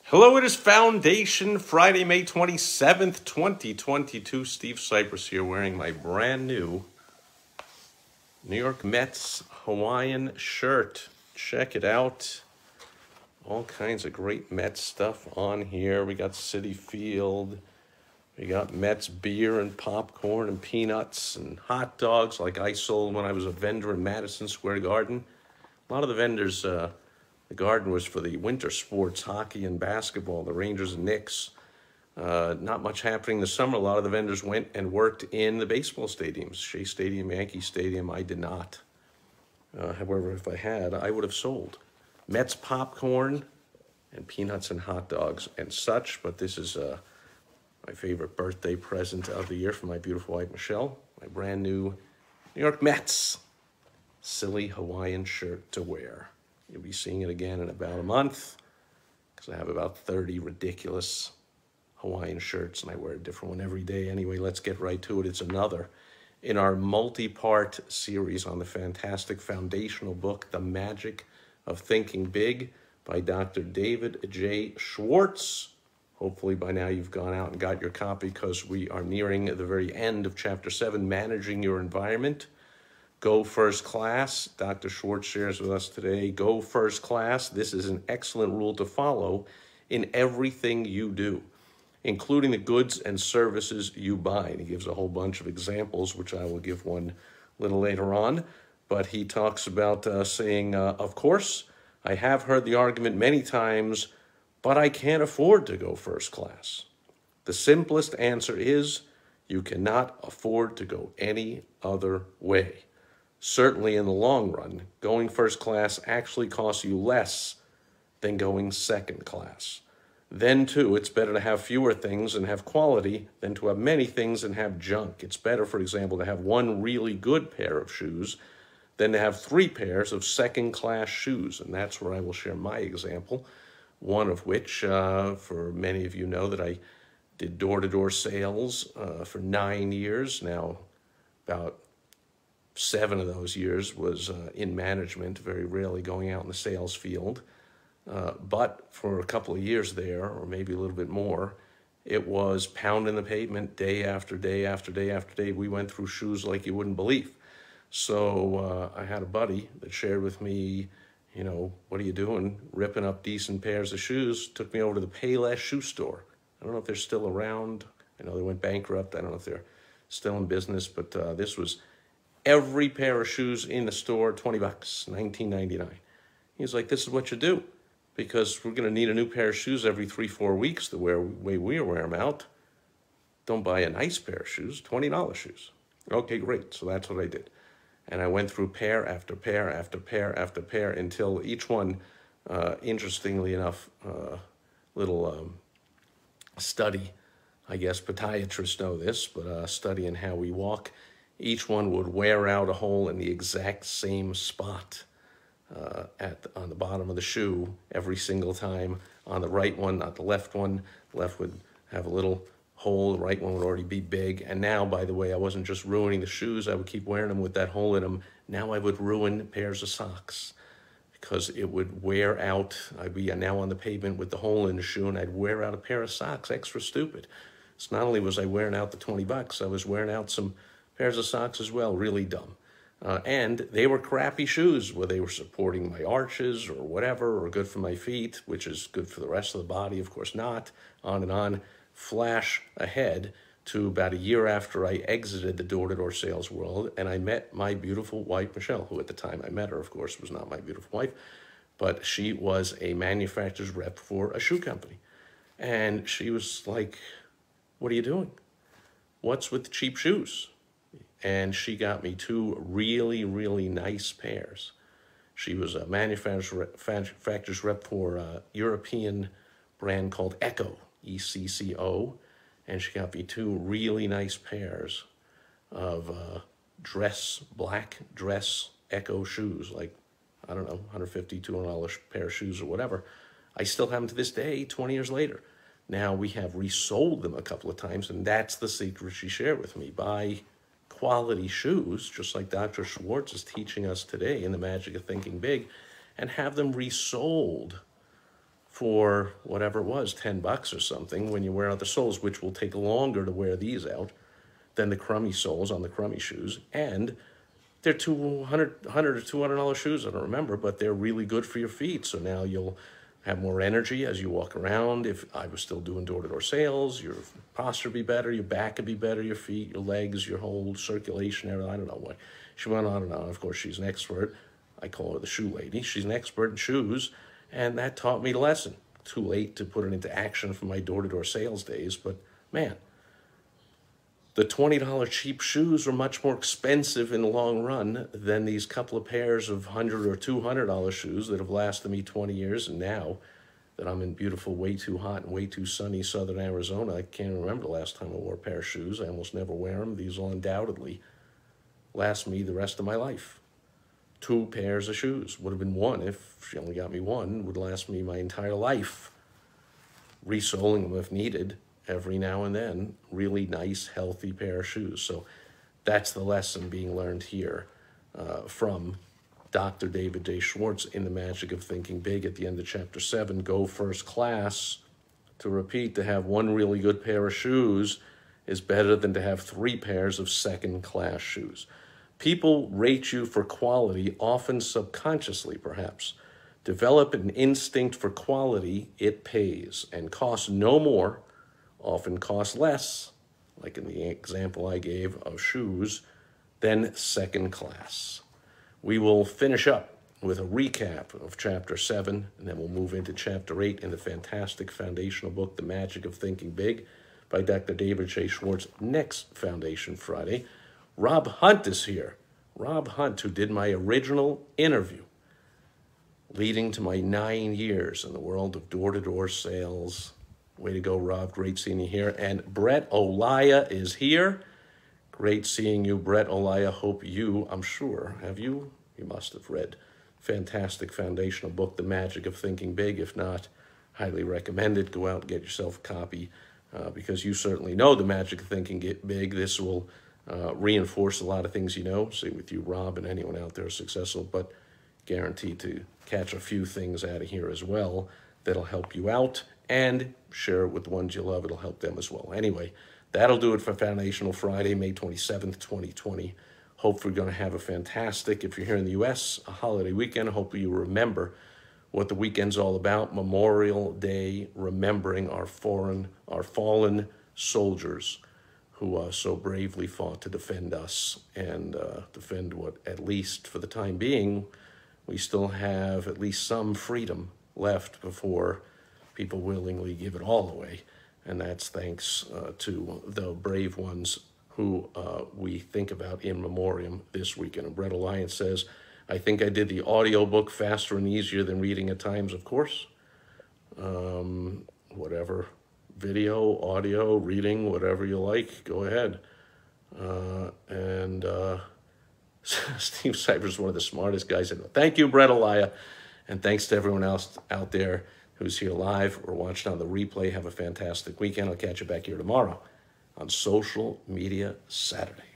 Hello, it is Foundation Friday, May 27th, 2022. Steve Sipress here wearing my brand new New York Mets Hawaiian shirt. Check it out. All kinds of great Mets stuff on here. We got Citi Field. We got Mets beer and popcorn and peanuts and hot dogs like I sold when I was a vendor in Madison Square Garden. A lot of the vendors, the garden was for the winter sports, hockey and basketball, the Rangers and Knicks. Not much happening this summer. A lot of the vendors went and worked in the baseball stadiums, Shea Stadium, Yankee Stadium. I did not. However, if I had, I would have sold Mets popcorn and peanuts and hot dogs and such. But this is my favorite birthday present of the year for my beautiful wife, Michelle. My brand new New York Mets silly Hawaiian shirt to wear. You'll be seeing it again in about a month because I have about 30 ridiculous Hawaiian shirts and I wear a different one every day. Anyway, let's get right to it. It's another in our multi-part series on the fantastic foundational book, The Magic of Thinking Big by Dr. David J. Schwartz. Hopefully by now you've gone out and got your copy because we are nearing the very end of Chapter 7, Managing Your Environment. Go first class. Dr. Schwartz shares with us today, go first class. This is an excellent rule to follow in everything you do, including the goods and services you buy. And he gives a whole bunch of examples, which I will give one a little later on. But he talks about saying, of course, I have heard the argument many times, but I can't afford to go first class. The simplest answer is you cannot afford to go any other way. Certainly in the long run, going first class actually costs you less than going second class. Then too, it's better to have fewer things and have quality than to have many things and have junk. It's better, for example, to have one really good pair of shoes than to have 3 pairs of second-class shoes. And that's where I will share my example, one of which, for many of you know that I did door-to-door sales for 9 years. Now, about 7 of those years was in management, very rarely going out in the sales field. But for a couple of years there, or maybe a little bit more, it was pounding the pavement day after day after day after day. We went through shoes like you wouldn't believe. So I had a buddy that shared with me, you know, what are you doing? Ripping up decent pairs of shoes. Took me over to the Payless shoe store. I don't know if they're still around. I know they went bankrupt. I don't know if they're still in business, but this was every pair of shoes in the store, $20, $19.99. He's like, this is what you do, because we're going to need a new pair of shoes every 3-4 weeks the way we wear them out. Don't buy a nice pair of shoes, $20 shoes. Okay, great. So that's what I did. And I went through pair after pair after pair after pair until each one, interestingly enough, little study, I guess podiatrists know this, but study in how we walk. Each one would wear out a hole in the exact same spot on the bottom of the shoe every single time. On the right one, not the left one. The left would have a little hole. The right one would already be big. And now, by the way, I wasn't just ruining the shoes. I would keep wearing them with that hole in them. Now I would ruin pairs of socks because it would wear out. I'd be now on the pavement with the hole in the shoe, and I'd wear out a pair of socks. Extra stupid. So not only was I wearing out the $20, I was wearing out some pairs of socks as well, really dumb. And they were crappy shoes, where they were supporting my arches or whatever, or good for my feet, which is good for the rest of the body, of course not, on and on. Flash ahead to about a year after I exited the door-to-door sales world, and I met my beautiful wife, Michelle, who at the time I met her, of course, was not my beautiful wife, but she was a manufacturer's rep for a shoe company. And she was like, what are you doing? What's with the cheap shoes? And she got me 2 really, really nice pairs. She was a manufacturer's rep for a European brand called Echo, E-C-C-O, and she got me 2 really nice pairs of black dress Echo shoes, like, I don't know, $150, $200 pair of shoes or whatever. I still have them to this day, 20 years later. Now, we have resold them a couple of times, and that's the secret she shared with me. Buy quality shoes, just like Dr. Schwartz is teaching us today in The Magic of Thinking Big, and have them resold for whatever it was, 10 bucks or something, when you wear out the soles, which will take longer to wear these out than the crummy soles on the crummy shoes. And they're $100 or $200 shoes, I don't remember, but they're really good for your feet. So now you'll have more energy as you walk around. If I was still doing door-to-door sales, your posture would be better, your back would be better, your feet, your legs, your whole circulation, I don't know what. She went on and on. Of course, she's an expert. I call her the shoe lady. She's an expert in shoes, and that taught me the lesson. Too late to put it into action for my door-to-door sales days, but man, the $20 cheap shoes are much more expensive in the long run than these couple of pairs of $100 or $200 shoes that have lasted me 20 years. And now that I'm in beautiful, way too hot and way too sunny southern Arizona, I can't remember the last time I wore a pair of shoes. I almost never wear them. These will undoubtedly last me the rest of my life. 2 pairs of shoes. Would have been 1 if she only got me 1. Would last me my entire life. Resoling them if needed every now and then. Really nice, healthy pair of shoes. So that's the lesson being learned here from Dr. David J. Schwartz in The Magic of Thinking Big at the end of chapter 7. Go first class. To repeat, to have 1 really good pair of shoes is better than to have 3 pairs of second-class shoes. People rate you for quality, often subconsciously perhaps. Develop an instinct for quality, it pays, and costs no more, often costs less, like in the example I gave of shoes, than second class. We will finish up with a recap of chapter 7, and then we'll move into chapter 8 in the fantastic foundational book, The Magic of Thinking Big, by Dr. David J. Schwartz, next Foundation Friday. Rob Hunt is here. Rob Hunt, who did my original interview, leading to my 9 years in the world of door-to-door sales. Way to go, Rob. Great seeing you here. And Brett Olaya is here. Great seeing you, Brett Olaya. Hope you, I'm sure, have you? You must have read fantastic foundational book, The Magic of Thinking Big. If not, highly recommend it. Go out and get yourself a copy because you certainly know the magic of thinking big. This will reinforce a lot of things you know. Same with you, Rob, and anyone out there successful, but guaranteed to catch a few things out of here as well that'll help you out, and share it with the ones you love. It'll help them as well. Anyway, that'll do it for Foundational Friday, May 27th, 2020. Hopefully we're going to have a fantastic, if you're here in the U.S., a holiday weekend. Hopefully you remember what the weekend's all about. Memorial Day, remembering our fallen soldiers who so bravely fought to defend us and defend what, at least for the time being, we still have at least some freedom left before people willingly give it all away. And that's thanks to the brave ones who we think about in memoriam this weekend. And Brett Alliance says, I think I did the audiobook faster and easier than reading at times, of course. Whatever, video, audio, reading, whatever you like, go ahead. Steve Sipress is one of the smartest guys I know. Thank you, Brett Alaya. And thanks to everyone else out there who's here live or watching on the replay. Have a fantastic weekend. I'll catch you back here tomorrow on Social Media Saturday.